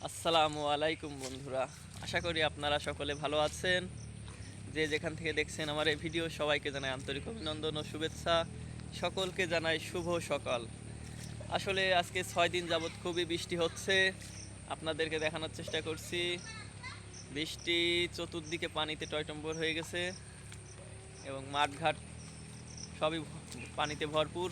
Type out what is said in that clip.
আসসালামু আলাইকুম বন্ধুরা, আশা করি আপনারা সকলে ভালো আছেন। যে যেখান থেকে দেখছেন আমার এই ভিডিও, সবাইকে জানাই আন্তরিক অভিনন্দন ও শুভেচ্ছা। সকলকে জানাই শুভ সকাল। আসলে আজকে 6 দিন যাবৎ খুবই বৃষ্টি হচ্ছে। আপনাদেরকে দেখানোর চেষ্টা করছি। বৃষ্টি চতুর্দিকে পানিতে টয়টম্বর হয়ে গেছে এবং মাঠঘাট সবই পানিতে ভরপুর।